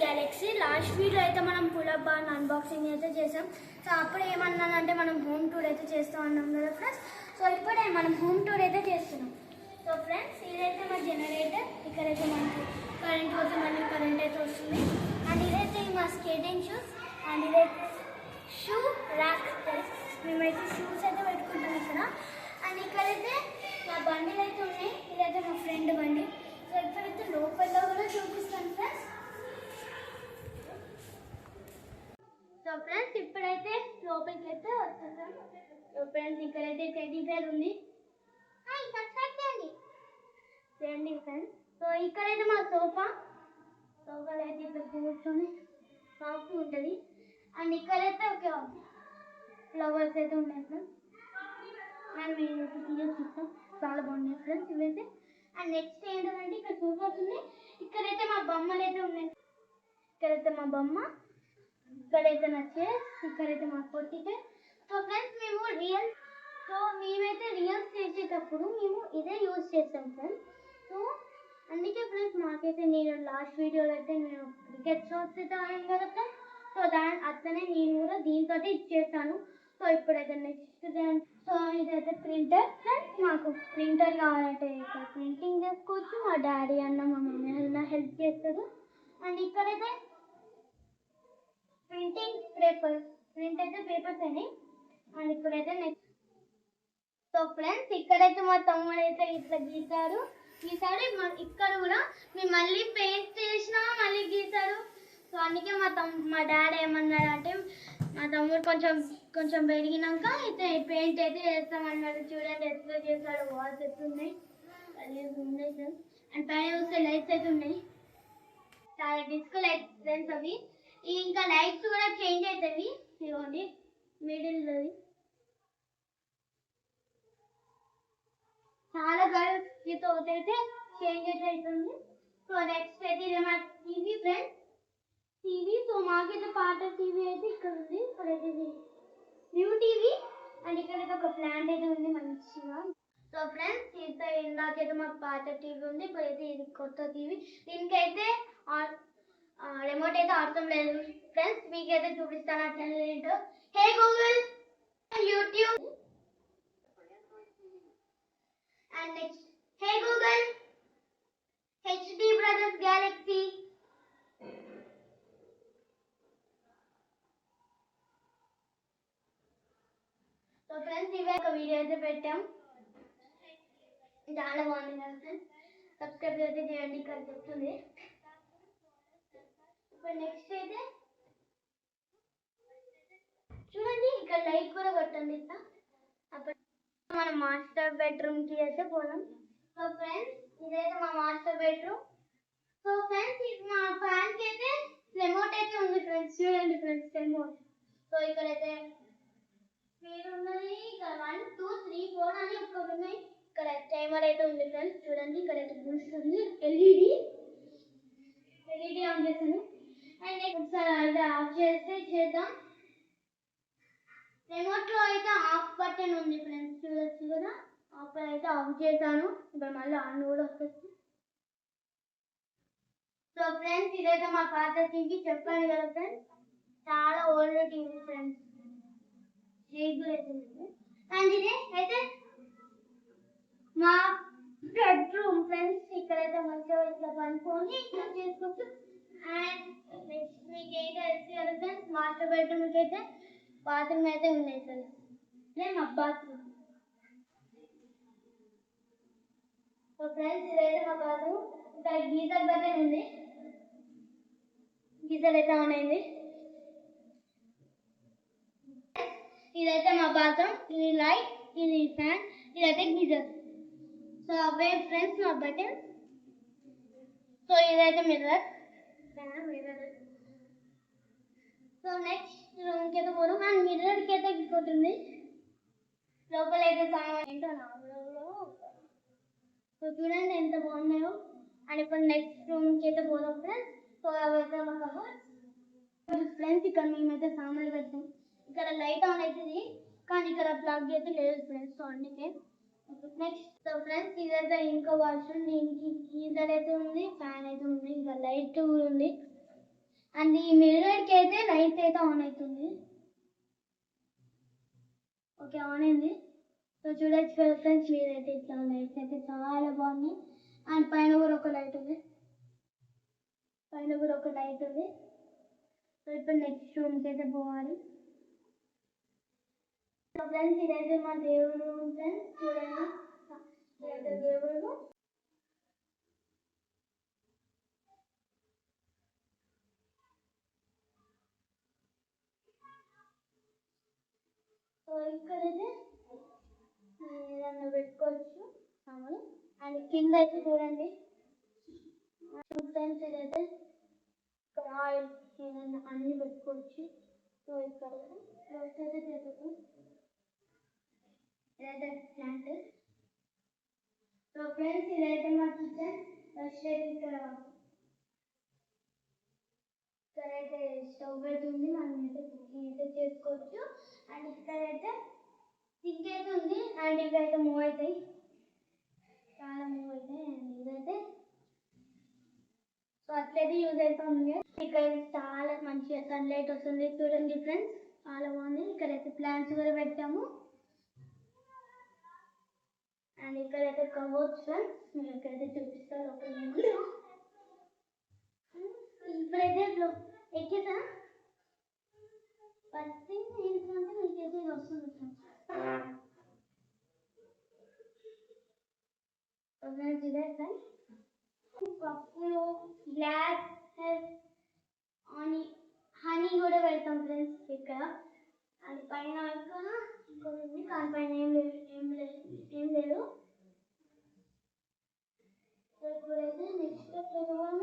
Galaxy last video అయితే మనం pull-up bar unboxing అయితే చేసాం. సో అప్పుడు ఏమన్నానంటే మనం హోమ్ టూర్ అయితే చేస్తాం అన్నాం కదా ఫ్రెండ్స్. సో ఇప్పుడే మనం హోమ్ టూర్ అయితే చేస్తున్నాం. సో ఫ్రెండ్స్ ఇదైతే మా జనరేటర్, ఇక్కడైతే మనకి కరెంట్ పోతే మళ్ళీ కరెంట్ అయితే వస్తుంది. అండ్ ఇదైతే మా స్కేటింగ్ షూస్, అండ్ ఇదైతే షూ ర్యాక్, మేమైతే షూస్ అయితే పెట్టుకుంటాం ఇక్కడ. అండ్ ఇక్కడైతే మా బండిలు అయితే ఉన్నాయి, ఇదైతే మా ఫ్రెండ్ బండి. సో ఇక్కడైతే లోపల కూడా చూపిస్తాను ఫ్రెండ్స్. సో ఫ్రెండ్స్ ఇప్పుడైతే లోపలికి అయితే వస్తున్నాం. సో ఫ్రెండ్స్ ఇక్కడైతే టెడ్డీ బేర్ ఉంది, చేయండి ఫ్రెండ్స్. సో ఇక్కడైతే మా సోఫాలో అయితే ఇక్కడ కూర్చొని సాఫ్ట్ ఉంటుంది. అండ్ ఇక్కడైతే ఒక ఫ్లవర్స్ అయితే ఉన్నాయి ఫ్రెండ్స్. అండ్ మేమైతే చూస్తాం, చాలా బాగున్నాయి ఫ్రెండ్స్ ఇవైతే. అండ్ నెక్స్ట్ ఏంటంటే ఇక్కడ సోఫాస్ ఉన్నాయి, ఇక్కడైతే మా బొమ్మలు అయితే ఉన్నాయి. ఇక్కడైతే మా బొమ్మ, ఇక్కడైతే నా చైర్, ఇక్కడైతే మా పొట్టితే. సో ఫ్రెండ్స్ మేమైతే రియల్స్ చేసేటప్పుడు మేము ఇదే యూజ్ చేస్తాం ఫ్రెండ్స్. సో అందుకే ఫ్రెండ్స్ మాకైతే నేను లాస్ట్ వీడియోలో అయితే నేను క్రికెట్ షాట్స్ అయితే ఆడాను కదా ఫ్రెండ్స్. సో అట్లనే నేను కూడా దీంతో ఇచ్చేస్తాను. సో ఇప్పుడైతే నెక్స్ట్ సో ఇదైతే ప్రింటర్ ఫ్రెండ్స్. మాకు ప్రింటర్ కావాలంటే ఇక్కడ ప్రింటింగ్ చేసుకోవచ్చు. మా డాడీ అన్న మా మమ్మీ అన్న హెల్ప్ చేస్తారు. అండ్ ఇక్కడైతే ప్రింట్ అయితే పేపర్స్ అయినాయి. అండ్ ఇప్పుడైతే నెక్స్ట్ సో ఫ్రెండ్స్ ఇక్కడైతే మా తమ్ముడు అయితే ఇట్లా గీసాడు. ఇక్కడ కూడా మేము మళ్ళీ పెయింట్ చేసినా మళ్ళీ గీసాడు. సో అందుకే మా డాడీ ఏమన్నాడు అంటే మా తమ్ముడు కొంచెం పెరిగినాక అయితే పెయింట్ అయితే చేస్తామన్నాడు. చూడండి ఎట్లా చేశాడు, వాల్స్ ఎట్లున్నాయి, ఉన్నాయి సార్. అండ్ పైన చూస్తే లైట్స్ అయితే ఉన్నాయి, చాలా డిస్కో లైట్స్ ఫ్రెండ్స్ అవి. ఇంకా లైట్స్ కూడా చేంజ్ అవుతాయి, ఇవ్వండి మిడిల్ చాలా కలర్స్తో అయితే చేంజ్ అవుతుంది. సో నెక్స్ట్ అయితే ఇది మా టీవీ ఫ్రెండ్స్, టీవీ. సో మాకైతే పాత టీవీ అయితే ఇక్కడ ఉంది, ఇక్కడైతే న్యూ టీవీ. అండ్ ఇక్కడైతే ఒక ప్లాంట్ అయితే ఉంది మంచిగా. సో ఫ్రెండ్స్ ఇందాకైతే మాకు పాత టీవీ ఉంది, ఇప్పుడైతే ఇది కొత్త టీవీ. దీనికైతే రిమోట్ అయితే అవసరం లేదు ఫ్రెండ్స్, మీకైతే చూపిస్తాను ఆ ఛానల్ ఏంటో. హే Google YouTube. And next, hey Google, HD Brothers Galaxy. So friends ఇవే ఒక వీడియో అయితే పెట్టాం, చాలా బాగుంది కదా ఫ్రెండ్స్. సబ్స్క్రైబ్ అయితే చేయండి, ఇక్కడ చెప్తుంది. ఇప్పుడు నెక్స్ట్ అయితే చూడండి, ఇక్కడ లైట్ కూడా కొట్టండి ఇట్లా. అప్పుడు మన మాస్టర్ బెడ్రూమ్ కి అయితే పోదాం. సో ఫ్రెండ్స్ ఇదైతే మా మాస్టర్ బెడ్రూమ్. సో ఫ్రెండ్స్ ఇది మా ఫ్యాన్ కి అయితే రిమోట్ అయితే ఉంది ఫ్రెండ్స్, చూడండి ఫ్రెండ్స్ రిమోట్. సో ఇక్కడైతే స్పీడ్ ఉన్నది, ఇక్కడ 1 2 3 4 అని ఒకటి ఉన్నాయి. ఇక్కడ టైమర్ అయితే ఉంది ఫ్రెండ్స్, చూడండి ఇక్కడైతే చూస్తుంది ఎల్ఈడి ఆన్ చేస్తాను. అండ్ ఒకసారి అయితే ఆఫ్ చేద్దాం. రిమోట్ లో అయితే ఆఫ్ బటన్ ఉంది ఫ్రెండ్స్, చూడొచ్చు కదా. ఆఫ్ అయితే ఆఫ్ చేశాను, ఇప్పుడు మళ్ళీ ఆన్ కూడా వస్తుంది. సో ఫ్రెండ్స్ ఇదైతే మా పాత టీవీ, చెప్పాను కదా ఫ్రెండ్స్, చాలా ఓల్డ్ టీవీ ఫ్రెండ్స్. అండ్ ఇది అయితే మా బెడ్రూమ్ ఫ్రెండ్స్, ఇక్కడైతే మంచిగా ఇట్లా పనుకొని ఇట్లా చేసుకోవచ్చు. అండ్ నెక్స్ట్ మీకు అయితే తెలుసు కదా ఫ్రెండ్స్, మాస్టర్ బెడ్రూమ్కి అయితే బాత్రూమ్ అయితే ఉన్నాయి ఫ్రెండ్స్, ఇదే మా బాత్రూమ్. సో ఫ్రెండ్స్ ఇదైతే మా బాత్రూమ్, ఇక్కడ గీజర్ బటన్ ఉంది, గీజర్ అయితే ఆన్ అయింది. ఇదైతే మా బాత్రూమ్, ఇది లైట్, ఇది ఫ్యాన్, ఇదైతే గీజర్. సో అవే ఫ్రెండ్స్ మా బటన్. సో ఇదైతే మిర్రర్. సో నెక్స్ట్ రూమ్కి అయితే పోదాం. అండ్ మిర్రర్కి అయితే ఇంకోటి లోపల అయితే సామాన్ ఏంటో నాలుగులో. సో చూడండి ఎంత బాగున్నాయో. అండ్ ఇప్పుడు నెక్స్ట్ రూమ్కి అయితే పోదాం ఫ్రెండ్స్. సో అవైతే మా కబోర్డ్స్ ఫ్రెండ్స్, ఇక్కడ మేమైతే సామాన్లు పెడతాం. ఇక్కడ లైట్ ఆన్ అవుతుంది కానీ ఇక్కడ ప్లగ్ అయితే లేదు ఫ్రెండ్స్, సో అందుకే. నెక్స్ట్ సో ఫ్రెండ్స్ ఇదైతే ఇంకో వాష్రూమ్, దీనికి గీజర్ అయితే ఉంది, ఫ్యాన్ అయితే ఉంది, ఇంకా లైట్ కూడా ఉంది. అండ్ ఈ మిర్రర్కి అయితే లైట్ అయితే ఆన్ అవుతుంది. ఓకే, ఆన్ అయింది. సో చూడొచ్చు కదా ఫ్రెండ్స్, మీరైతే ఇట్లా లైట్స్ అయితే చాలా బాగున్నాయి. అండ్ పైన కూడా ఒక లైట్ ఉంది. సో ఇప్పుడు నెక్స్ట్ రూమ్కి అయితే పోవాలి. సో ఫ్రెండ్స్, ఇదైతే మా దేవుడు రూమ్ ఫ్రెండ్స్, చూడండి ఇదైతే దేవుడు. సో ఇక్కడైతే ఏదన్నా పెట్టుకోవచ్చు సామాను. అండ్ కింద అయితే చూడండి ఫ్రెండ్స్, ఇదైతే ఆయిల్ ఏదన్నా అన్ని పెట్టుకోవచ్చు. సో ఇక్కడ ఇదైతే ప్లాంట్. సో ఫ్రెండ్స్, ఇదైతే మా కిచెన్. ఫస్ట్ అయితే ఇక్కడైతే స్టవ్ అయితే ఉంది, మనం అయితే కుకింగ్ అయితే చేసుకోవచ్చు. అండ్ ఇక్కడైతే సింక్ అయితే ఉంది. అండ్ ఇవైతే మూవ్ అవుతాయి, చాలా మూవ్ అవుతాయి. అండ్ ఇదైతే సో అట్లయితే యూజ్ అవుతుంది. ఇక్కడ చాలా మంచిగా సన్లైట్ వస్తుంది, చూడండి ఫ్రెండ్స్, చాలా బాగుంది. ఇక్కడైతే ప్లాంట్స్ కూడా పెట్టాము. అండ్ ఇక్కడైతే కబోర్డ్స్ ఫ్రెండ్స్, నేను ఇక్కడైతే చూపిస్తాను. ఇప్పుడైతే ఎక్కేసా ఫస్ట్ థింగ్ ఏంటంటే మీకైతే ఇది వస్తుంది ఫ్రెండ్స్. ఇదే ఫ్రెండ్స్, కప్పులో గ్లాస్ హనీ కూడా పెడతాం ఫ్రెండ్స్ ఇక్కడ. అది పైన ఇక్కడ ఇంకొకటి, దానిపైన ఏం లేదు. ఇప్పుడైతే నెక్స్ట్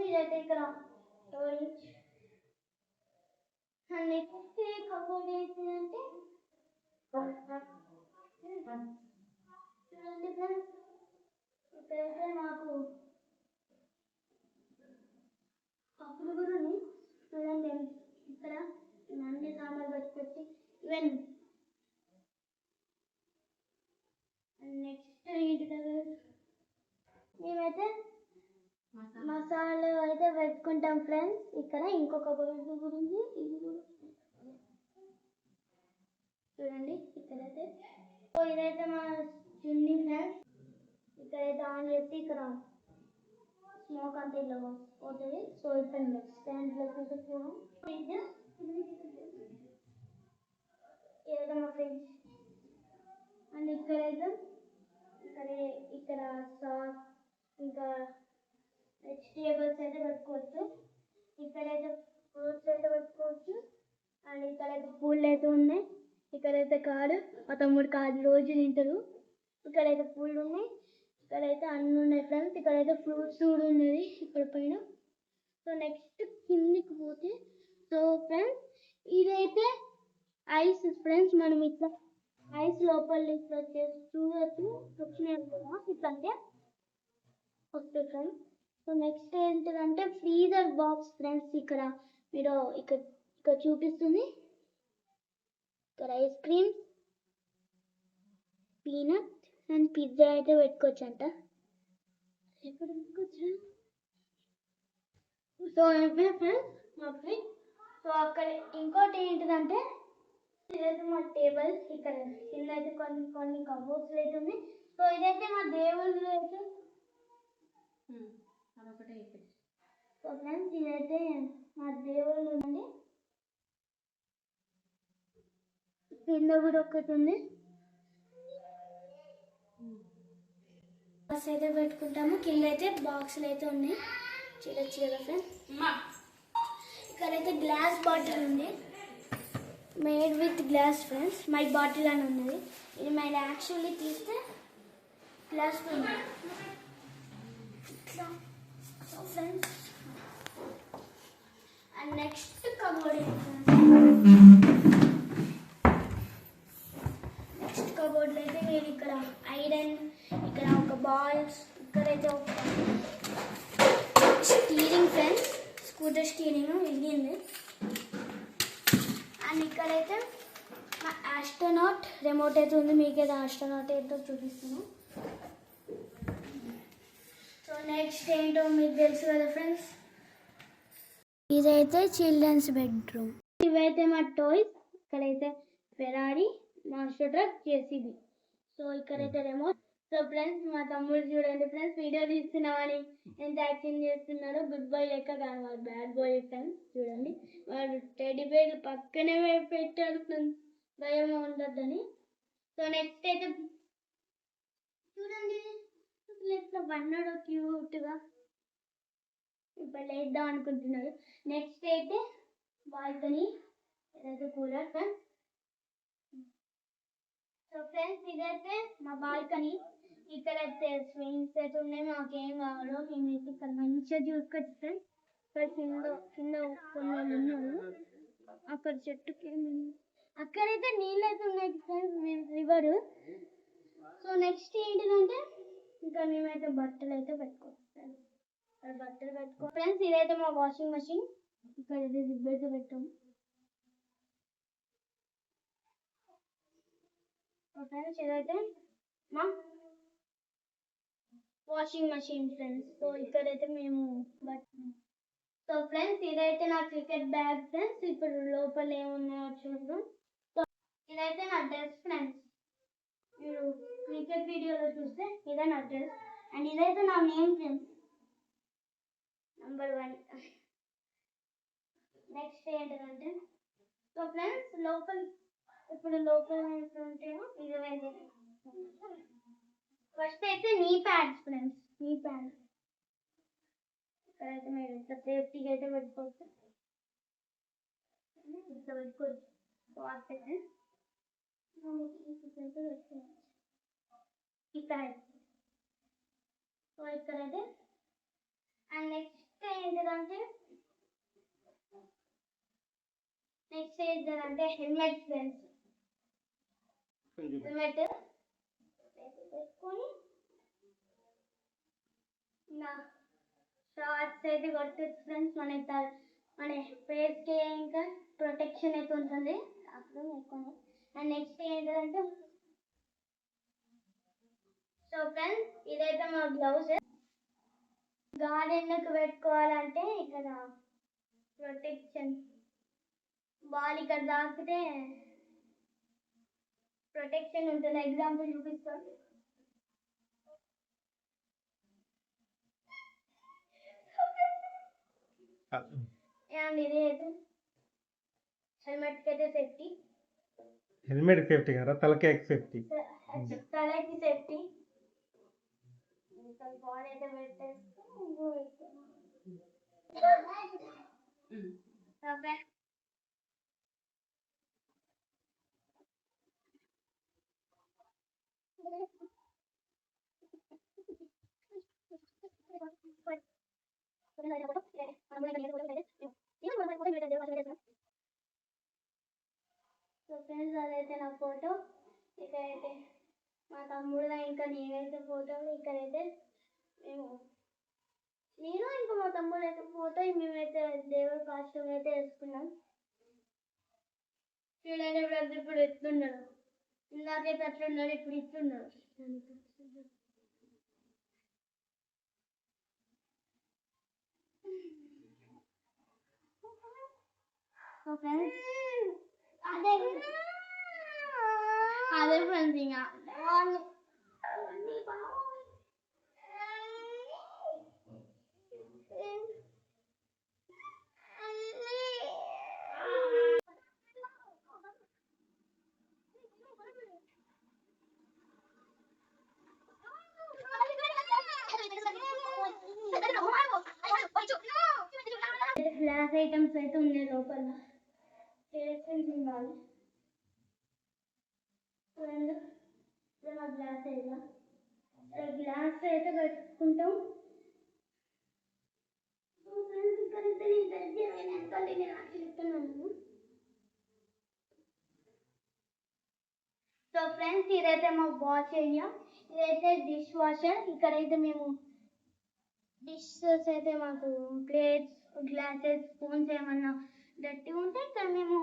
ఇదైతే ఇక్కడ స్టోరేజ్. నెక్స్ట్ కబోర్డ్ ఏంటంటే చూడండి ఫ్రెండ్స్, ఇక్కడైతే మాకు కప్పులు కూడా ఉన్నాయి. చూడండి ఇక్కడ అన్ని సామాన్లు పెట్టుకొచ్చి ఈవెన్. నెక్స్ట్ ఏంటంటే మేమైతే మసాలా అయితే పెట్టుకుంటాం ఫ్రెండ్స్. ఇక్కడ ఇంకొక బౌల్ గురించి ఇది కూడా చూడండి. ఇక్కడైతే సో ఇదైతే మా చున్నీ ఫ్రెండ్స్. ఇక్కడైతే ఆన్ చేసి ఇక్కడ స్మోక్ అంతా ఇలా పోతుంది. సో ఇక్కడ నెక్స్ట్ ఇదైతే మా ఫ్రెండ్స్. అండ్ ఇక్కడైతే ఇక్కడ సాస్ ఇంకా వెజిటేబుల్స్ అయితే పెట్టుకోవచ్చు. ఇక్కడైతే ఫ్రూట్స్ అయితే పెట్టుకోవచ్చు. అండ్ ఇక్కడైతే పూలు అయితే ఉన్నాయి. ఇక్కడైతే కాడు, మా తమ్ముడు కాడు రోజు తింటారు. ఇక్కడైతే పూలు ఉన్నాయి, ఇక్కడైతే అన్నీ ఉన్నాయి ఫ్రెండ్స్. ఇక్కడైతే ఫ్రూట్స్ కూడా ఉన్నది ఇక్కడ పైన. సో నెక్స్ట్ కిందికి పోతే, సో ఫ్రెండ్స్ ఇదైతే ఐస్ ఫ్రెండ్స్. మనం ఇట్లా ఐస్ లోపల ఇట్లా చేసి చూడవచ్చు, వచ్చినాయి అనుకున్నా ఇట్లా అంటే ఓకే ఫ్రెండ్స్. సో నెక్స్ట్ ఏంటంటే ఫ్రీజర్ బాక్స్ ఫ్రెండ్స్. ఇక్కడ మీరు ఇక్కడ చూపిస్తుంది. ఇక్కడ ice creams, peanut and pizza అయితే పెట్టుకోవచ్చు అంట. ఎక్కడ పెట్టుకోవచ్చు? సో ఇవే ఫ్రెండ్స్ మా ఫ్రిడ్జ్. సో అక్కడ ఇంకోటి ఏంటిదంటే ఇదైతే మా టేబుల్. ఇక్కడ కింద అయితే కొన్ని కబోర్డ్స్ అయితే ఉన్నాయి. సో ఇదైతే మా దేవుళ్ళు అయితే. సో ఫ్రెండ్స్, ఇదైతే మా దేవుళ్ళు ఉందండి. కింద కూడా ఒకటి ఉంది. బాక్స్ అయితే పెట్టుకుంటాము. కింద అయితే బాక్సులు అయితే ఉన్నాయి, చూడొచ్చు కదా ఫ్రెండ్స్. ఇక్కడైతే గ్లాస్ బాటిల్ ఉంది, made with glass friends. My bottle అని ఉన్నది. ఇది మై యాక్చువల్లీ తీస్తే గ్లాస్ ఉంది ఇట్లా. So friends, and next cupboard కబోర్డ్లో అయితే మీరు ఇక్కడ ఐరన్, ఇక్కడ ఒక బాల్స్, ఇక్కడైతే ఒక స్టీరింగ్ ఫ్రెండ్స్, స్కూటర్ స్టీరింగ్ వెళ్ళింది. అండ్ ఇక్కడైతే మా ఆస్ట్రోనాట్ రిమోట్ అయితే ఉంది. మీకైతే ఆస్ట్రోనాట్ ఏంటో చూపిస్తున్నాను. సో నెక్స్ట్ ఏంటో మీకు తెలుసు కదా ఫ్రెండ్స్. ఇదైతే చిల్డ్రన్స్ బెడ్రూమ్. ఇవైతే మా టాయ్స్. ఇక్కడైతే Ferrari, master truck, JCB. So ఇక్కడైతే రిమోట్. సో ఫ్రెండ్స్ మా తమ్ముడు చూడండి ఫ్రెండ్స్, వీడియో తీస్తున్నామని ఎంత యాక్టింగ్ చేస్తున్నాడో. గుడ్ బాయ్ లెక్క కాదు, వాడు బ్యాడ్ బాయ్ ఫ్రెండ్స్. చూడండి వాడు టెడ్డీ బేర్ పక్కనే పెట్టాడు ఫ్రెండ్స్, భయం ఉండద్దని. సో నెక్స్ట్ అయితే చూడండి అసలు ఎట్లా పన్నాడో క్యూట్గా. ఇప్పుడు లేద్దాం అనుకుంటున్నాడు. నెక్స్ట్ అయితే బాల్కనీ, ఇదైతే కూలర్ ఫ్రెండ్స్. సో ఫ్రెండ్స్ ఇదైతే మా బాల్కనీ. ఇక్కడైతే స్వింగ్స్ అయితే ఉన్నాయి. మాకేం కావాలో మేమైతే ఇక్కడ మంచిగా చూసుకోవచ్చు ఫ్రెండ్స్. ఇక్కడ కింద కొన్ని వాళ్ళు ఉన్నారు. అక్కడ చెట్టుకి అక్కడైతే నీళ్ళు అయితే ఉన్నాయి ఫ్రెండ్స్, రివర్. సో నెక్స్ట్ ఏంటిదంటే ఇంకా మేమైతే బట్టలు అయితే పెట్టుకోవచ్చు. బట్టలు పెట్టుకో ఫ్రెండ్స్. ఇదైతే మా వాషింగ్ మెషిన్. ఇక్కడ ఇది రిబ్బైతే పెట్టాము ఫ్రెండ్స్. ఇదైతే మా వాషింగ్ మెషిన్ ఫ్రెండ్స్. సో ఇక్కడైతే మేము సో ఫ్రెండ్స్ ఇదైతే నా క్రికెట్ బ్యాగ్ ఫ్రెండ్స్. ఇప్పుడు లోపల ఏమున్నాయో చూద్దాం. సో ఇదైతే నా డ్రెస్ ఫ్రెండ్స్. మీరు క్రికెట్ వీడియోలో చూస్తే ఇదే నా డ్రెస్. అండ్ ఇదైతే నా నేమ్ ఫ్రెండ్స్, నంబర్ 1. నెక్స్ట్ ఏంటంటే సో ఫ్రెండ్స్ ఇప్పుడు లోపల ఉంటేమో ఇది ఫస్ట్ అయితే నీ ప్యాడ్స్ ఫ్రెండ్స్. నీ ప్యాడ్ ఇక్కడైతే మీరు ఇట్లా సేఫ్టీగా అయితే పెట్టుకోవచ్చు. ఇట్లా పెట్టుకోవచ్చు. ఈ ప్యాడ్. సో ఇక్కడైతే అండ్ నెక్స్ట్ ఏంటంటే హెల్మెట్ ఫ్రెండ్స్. హెల్మెట్ పెట్టుకొని నా షార్ట్స్ అయితే కొట్టచ్చు ఫ్రెండ్స్. మన ఫేస్కి ఇంకా ప్రొటెక్షన్ అయితే ఉంటుంది అప్పుడు ఎక్కువ. అండ్ నెక్స్ట్ ఏంటంటే సో ఫ్రెండ్స్ ఇదైతే మా గ్లౌజ్. గార్డెన్కి పెట్టుకోవాలంటే ఇక్కడ ప్రొటెక్షన్, బాల్ ఇక్కడ తాకితే ప్రొటెక్షన్ ఉంటుంది. ఎగ్జాంపుల్ చూపిస్తాను. అండ్ ఇది అయితే హెల్మెట్కి అయితే సేఫ్టీ. హెల్మెట్ సేఫ్టీ కదా, తలకి సేఫ్టీ. తలకి సేఫ్టీ. బాల్ అయితే పెట్టేస్తే సో ఫ్రెండ్స్ అదైతే నా ఫోటో. ఇక్కడైతే మా తమ్ముడు ఇంకా నేనైతే ఫోటో. ఇక్కడైతే నేను ఇంకా మా తమ్ముడు అయితే ఫోటో. మేమైతే దేవుడి కాస్ట్యూమ్ అయితే వేసుకున్నాం. చూడండి బ్రదర్ ఇప్పుడు ఎట్లున్నాడు. ఇందాకైతే అట్లున్నాడు, ఇప్పుడు ఇట్లున్నాడు. అదే ఫ్రెండ్స్ ఇంకా గ్లాస్ ఐటమ్స్ అయితే ఉన్నాయి లోపల. గ్లాస్ అయితే పెట్టుకుంటాం. సో ఫ్రెండ్స్ ఇదైతే మా వాష్ ఏరియా. ఇదైతే డిష్ వాషర్. ఇక్కడైతే మేము డిషెస్ అయితే మాకు ప్లేట్స్, గ్లాసెస్, స్పూన్స్ ఏమన్నా డర్టీ ఉంటే ఇక్కడ మేము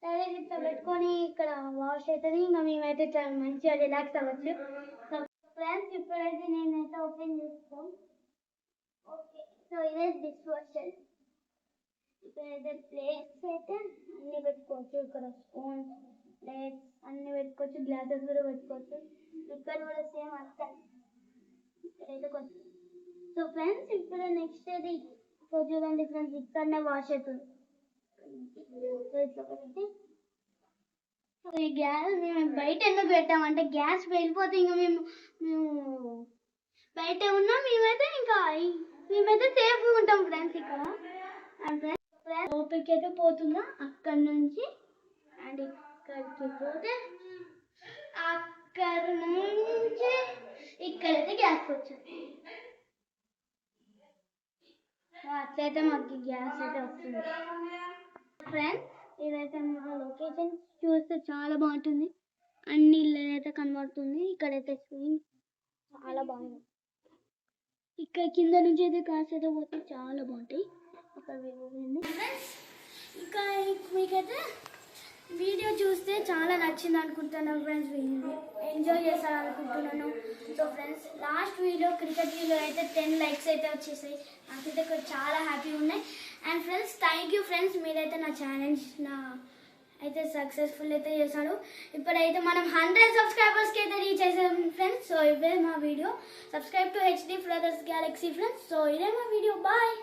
డైరెక్ట్ ఇట్లా పెట్టుకొని ఇక్కడ వాష్ అవుతుంది. ఇంకా మేమైతే ఇట్లా మంచిగా రిలాక్స్ అవ్వచ్చు. సో ఫ్రెండ్స్ ఇప్పుడైతే నేనైతే ఓపెన్ చేస్తాం. ఓకే సో ఇదే డిష్ వాషర్. ఇక్కడైతే ప్లేట్స్ అయితే అన్నీ పెట్టుకోవచ్చు. ఇక్కడ స్పూన్స్, ప్లేట్స్ అన్నీ పెట్టుకోవచ్చు. గ్లాసెస్ కూడా పెట్టుకోవచ్చు. ఇక్కడ కూడా సేమ్ అట్లా ఇక్కడైతే కొంచెం. సో ఫ్రెండ్స్ ఇప్పుడు నెక్స్ట్ అది సో చూడండి ఫ్రెండ్స్ ఇక్కడనే వాష్ అవుతుంది. సో ఇట్లా పెట్టి ఈ గ్యాస్ మేము బయట ఎందుకు పెట్టామంటే గ్యాస్ వెళ్ళిపోతే ఇంకా మేము బయట ఉన్నాం. మేమైతే సేఫ్గా ఉంటాం ఫ్రెండ్స్ ఇక్కడ. అండ్ ఫ్రెండ్స్ లోపలికి అయితే పోతున్నా అక్కడి నుంచి. అండ్ ఇక్కడికి పోతే అక్కడ నుంచి ఇక్కడైతే గ్యాస్ వచ్చింది. అట్లయితే మాకు గ్యాస్ అయితే వస్తుంది ఫ్రెండ్స్. ఇదైతే మా లొకేషన్ చూస్తే చాలా బాగుంటుంది. అన్ని ఇల్లు అయితే కనబడుతుంది. ఇక్కడైతే స్క్రీన్ చాలా బాగుంది. ఇక్కడ కింద నుంచి అయితే కార్స్ అయితే పోతే చాలా బాగుంటాయి. అక్కడ ఇంకా మీకైతే వీడియో చూస్తే చాలా నచ్చింది అనుకుంటున్నాను ఫ్రెండ్స్. ఎంజాయ్ చేస్తారు అనుకుంటున్నాను. So friends last video cricket video అయితే 10 likes అయితే వచ్చేసాయి. నాకైతే చాలా హ్యాపీగా ఉన్నాయి. And friends thank you friends. మీరైతే నా ఛాలెంజ్ అయితే సక్సెస్ఫుల్ అయితే చేశాను. ఇప్పుడైతే మనం 100 subscribersకి అయితే రీచ్ చేసాం ఫ్రెండ్స్. సో ఇవే మా video. Subscribe to HD Brothers Galaxy friends. So ఇదే మా వీడియో. బాయ్.